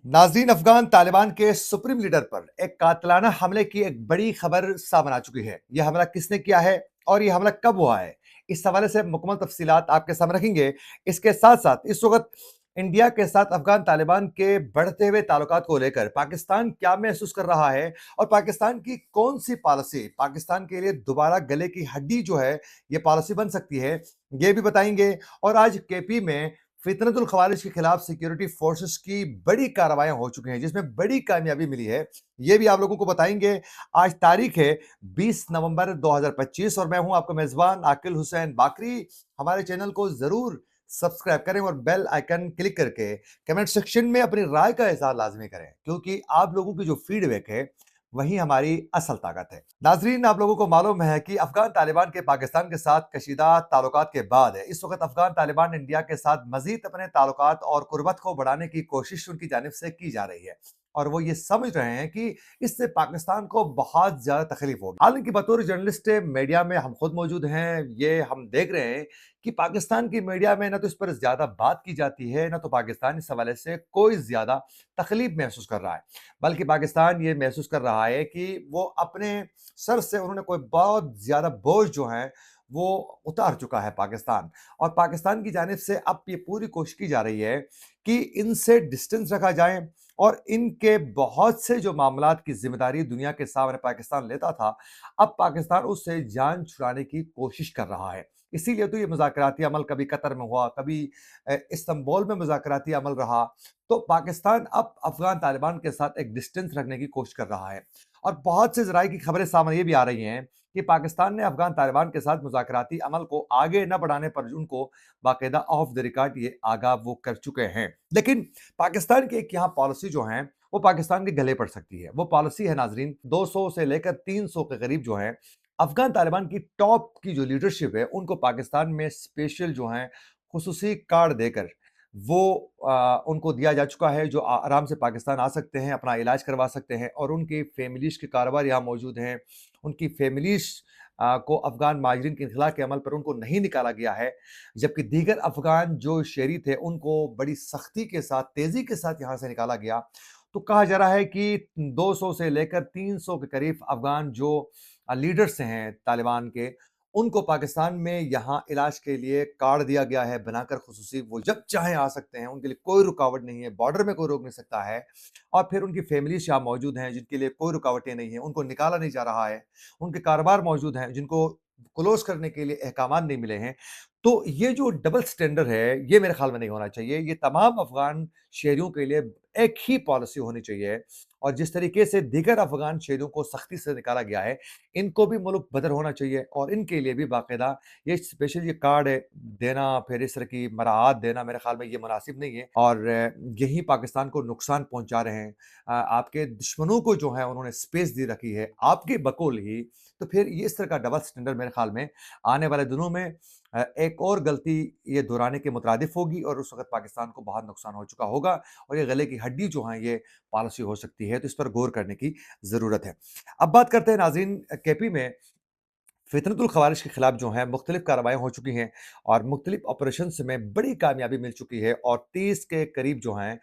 नाज़रीन, अफ़गान तालिबान के supreme leader पर एक कातिलाना हमले की एक बड़ी खबर सामने आ चुकी है। यह हमला किसने किया है और ये हमला कब हुआ है? इस हवाले से मुकम्मल तफ़सीलात आपके सामने रखेंगे। इसके साथ-साथ इस वक़्त इंडिया के साथ अफ़गान तालिबान के बढ़ते हुए ताल्लुकात को लेकर पाकिस्तान क्या महसूस कर रहा है और पाकिस्तान की कौन-सी पॉलिसी पाकिस्तान के लिए दोबारा गले की हड्डी जो है, ये पॉलिसी बन सकती है, ये भी बताएँगे। और आज केपी में फितरतुल खवारिज के खिलाफ सिक्योरिटी फोर्सेस की बड़ी कार्रवाइयां हो चुकी हैं, जिसमें बड़ी कामयाबी मिली है। ये भी आप लोगों को बताएंगे। आज तारीख है 20 नवंबर 2025 और मैं हूं आपका मेजबान आकिल हुसैन बाकरी। हमारे चैनल को जरूर सब्सक्राइब करें और बेल आइकन क्लिक करके कमेंट सेक्शन में अपनी राय का इजहार लाजमी करें, क्योंकि आप लोगों की जो फीडबैक है वही हमारी असल ताकत है। नाजरीन, आप लोगों को मालूम है कि अफगान तालिबान के पाकिस्तान के साथ कशीदा ताल्लुकात के बाद इस वक्त अफगान तालिबान इंडिया के साथ मजीद अपने ताल्लुकात और कुर्बत को बढ़ाने की कोशिश उनकी जानिब से की जा रही है, और वो ये समझ रहे हैं कि इससे पाकिस्तान को बहुत ज्यादा तकलीफ होगी। हालांकि बतौर जर्नलिस्ट मीडिया में हम खुद मौजूद हैं, ये हम देख रहे हैं कि पाकिस्तान की मीडिया में ना तो इस पर ज्यादा बात की जाती है, ना तो पाकिस्तान इस हवाले से कोई ज्यादा तकलीफ महसूस कर रहा है। बल्कि पाकिस्तान ये महसूस कर रहा है कि वो अपने सर से उन्होंने कोई बहुत ज्यादा बोझ जो है वो उतार चुका है पाकिस्तान। और पाकिस्तान की जानिब से अब ये पूरी कोशिश की जा रही है कि इनसे डिस्टेंस रखा जाए और इनके बहुत से जो मामलात की जिम्मेदारी दुनिया के सामने पाकिस्तान लेता था, अब पाकिस्तान उससे जान छुड़ाने की कोशिश कर रहा है। इसीलिए तो ये मुज़ाकराती अमल कभी कतर में हुआ, कभी इस्तांबुल में मुज़ाकराती अमल रहा। तो पाकिस्तान अब अफगान तालिबान के साथ एक डिस्टेंस रखने की कोशिश कर रहा है। और बहुत से ज़राए की खबरें सामने ये भी आ रही हैं कि पाकिस्तान ने अफगान तालिबान के साथ मुज़ाकराती अमल को आगे न बढ़ाने पर उनको बाकायदा ऑफ द रिकॉर्ड ये आगाह वो कर चुके हैं। लेकिन पाकिस्तान की एक यहाँ पॉलिसी जो है वो पाकिस्तान के गले पड़ सकती है। वो पॉलिसी है नाजरीन, 200 से लेकर 300 के करीब जो है अफगान तालिबान की टॉप की जो लीडरशिप है उनको पाकिस्तान में स्पेशल जो है खुसूसी कार्ड देकर वो उनको दिया जा चुका है, जो आराम से पाकिस्तान आ सकते हैं, अपना इलाज करवा सकते हैं और उनकी फैमिलीज के कारोबार यहाँ मौजूद हैं। उनकी फैमिलीज को अफगान माजरीन के इनखला के अमल पर उनको नहीं निकाला गया है, जबकि दीगर अफगान जो शहरी थे उनको बड़ी सख्ती के साथ, तेजी के साथ यहाँ से निकाला गया। तो कहा जा रहा है कि 200 से लेकर 300 के करीब अफगान जो लीडर्स हैं तालिबान के, उनको पाकिस्तान में यहाँ इलाज के लिए कार्ड दिया गया है बनाकर खुसूसी। वो जब चाहे आ सकते हैं, उनके लिए कोई रुकावट नहीं है, बॉर्डर में कोई रोक नहीं सकता है। और फिर उनकी फैमिलीज यहाँ मौजूद हैं जिनके लिए कोई रुकावटें नहीं है, उनको निकाला नहीं जा रहा है। उनके कारोबार मौजूद हैं जिनको क्लोज करने के लिए अहकाम नहीं मिले हैं। तो ये जो डबल स्टैंडर्ड है, ये मेरे ख्याल में नहीं होना चाहिए। ये तमाम अफगान शहरियों के लिए एक ही पॉलिसी होनी चाहिए। और जिस तरीके से दीगर अफगान शहरियों को सख्ती से निकाला गया है, इनको भी मुल्क बदर होना चाहिए और इनके लिए भी बाकायदा ये स्पेशल ये कार्ड देना, फिर इस तरह की मराहत देना, मेरे ख्याल में ये मुनासिब नहीं है और यही पाकिस्तान को नुकसान पहुंचा रहे हैं। आपके दुश्मनों को जो है उन्होंने स्पेस दे रखी है आपके बकौल ही। तो फिर ये इस तरह का डबल स्टैंडर्ड मेरे ख्याल में आने वाले दिनों में एक और गलती ये दोहराने के मुतरादिफ होगी और उस वक्त पाकिस्तान को बहुत नुकसान हो चुका होगा और ये गले की हड्डी जो है ये पॉलिसी हो सकती है। तो इस पर गौर करने की ज़रूरत है। अब बात करते हैं नाज़रीन, केपी में फितरतुल खवारिज के खिलाफ जो है मुख्तलिफ कार्रवाई हो चुकी हैं और मुख्तलिफ ऑपरेशन में बड़ी कामयाबी मिल चुकी है और 30 के करीब जो हैं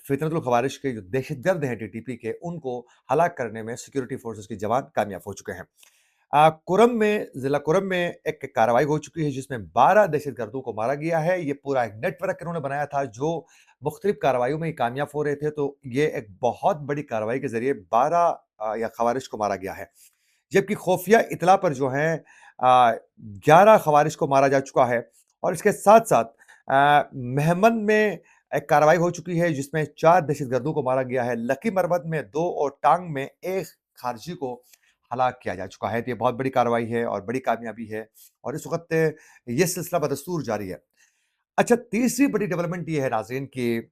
फितरतुल खवारिज के जो दहशतगर्द हैं टीटीपी के, उनको हलाक करने में सिक्योरिटी फोर्सेस के जवान कामयाब हो चुके हैं। कुरम में, जिला कुरम में एक कार्रवाई हो चुकी है जिसमें 12 दहशतगर्दों को मारा गया है। ये पूरा एक नेटवर्क इन्होंने बनाया था जो मुख्तलिफ कार्रवाइयों में कामयाब हो रहे थे। तो ये एक बहुत बड़ी कार्रवाई के जरिए 12 या खवारिज को मारा गया है। जबकि खुफिया इतला पर जो है 11 खवारिज को मारा जा चुका है। और इसके साथ साथ मेहमन में एक कार्रवाई हो चुकी है जिसमें 4 दहशतगर्दों को मारा गया है। लकी मरवत में 2 और टांग में 1 खारजी को हलाक किया जा चुका है। तो ये बहुत बड़ी कार्रवाई है और बड़ी कामयाबी है और इस वक्त ये सिलसिला बदस्तूर जारी है। अच्छा, तीसरी बड़ी डेवलपमेंट ये है नाज़रीन कि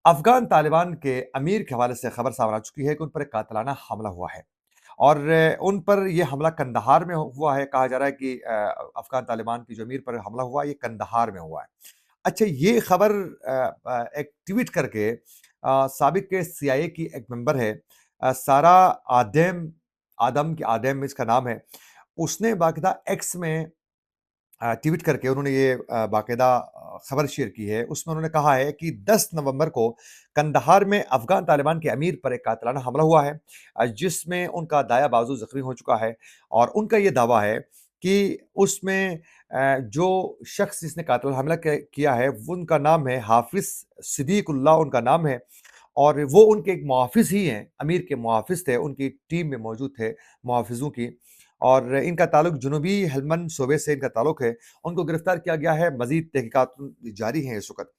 अफगान तालिबान के अमीर के हवाले से खबर सामने आ चुकी है कि उन पर एक कातिलाना हमला हुआ है और उन पर यह हमला कंदहार में हुआ है। कहा जा रहा है कि अफगान तालिबान की जो अमीर पर हमला हुआ ये कंदहार में हुआ है। अच्छा, ये खबर एक ट्वीट करके साबिक के सीआईए की एक मेंबर है, सारा आदम, आदम इसका नाम है। उसने बाकायदा एक्स में ट्वीट करके उन्होंने ये बाकायदा खबर शेयर की है। उसमें उन्होंने कहा है कि 10 नवंबर को कंदहार में अफ़गान तालिबान के अमीर पर एक कातिलाना हमला हुआ है, जिसमें उनका दायाँ बाजू ज़ख्मी हो चुका है और उनका ये दावा है कि उसमें जो शख्स जिसने कातिलाना हमला किया है, वो उनका नाम है हाफ़िज़ सिद्दीक़ुल्लाह उनका नाम है और वो उनके एक मुहाफ़िज़ ही हैं, अमीर के मुहाफ़िज़ थे, उनकी टीम में मौजूद थे मुहाफ़िज़ों की और इनका ताल्लुक जनूबी हेल्मंद सूबे से इनका ताल्लुक है। उनको गिरफ्तार किया गया है, मज़ीद तहकीकात जारी हैं इस वक़्त।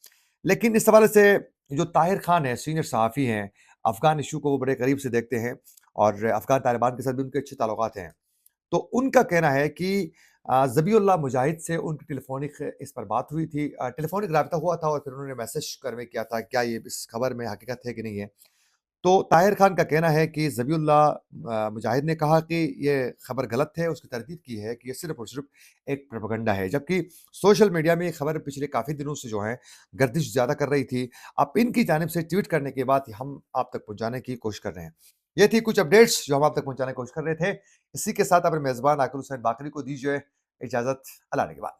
लेकिन इस हवाले से जो ताहिर ख़ान हैं, सीनियर सहाफ़ी हैं, अफ़गान इश्यू को वो बड़े करीब से देखते हैं और अफ़गान तालिबान के साथ भी उनके अच्छे ताल्लुकात हैं। तो उनका कहना है कि ज़बीउल्लाह मुजाहिद से उनकी टेलीफ़ोनिक इस पर बात हुई थी, टेलीफ़ोनिक राब्ता हुआ था और फिर उन्होंने मैसेज कन्वे किया था, क्या ये इस खबर में हकीकत है कि नहीं है? तो ताहिर ख़ान का कहना है कि ज़बीउल्लाह मुजाहिद ने कहा कि ये खबर गलत है, उसकी तरदीद की है कि ये सिर्फ़ और सिर्फ़ एक प्रोपेगेंडा है। जबकि सोशल मीडिया में ये खबर पिछले काफ़ी दिनों से जो है गर्दिश ज़्यादा कर रही थी। अब इनकी जानिब से ट्वीट करने के बाद हम आप तक पहुँचाने की कोशिश कर रहे हैं। ये थी कुछ अपडेट्स जो हम आप तक पहुँचाने की कोशिश कर रहे थे। इसी के साथ अपने मेज़बान आकिब हुसैन बाकरी को दीजिए इजाज़त। अल्लाह ने के बाद।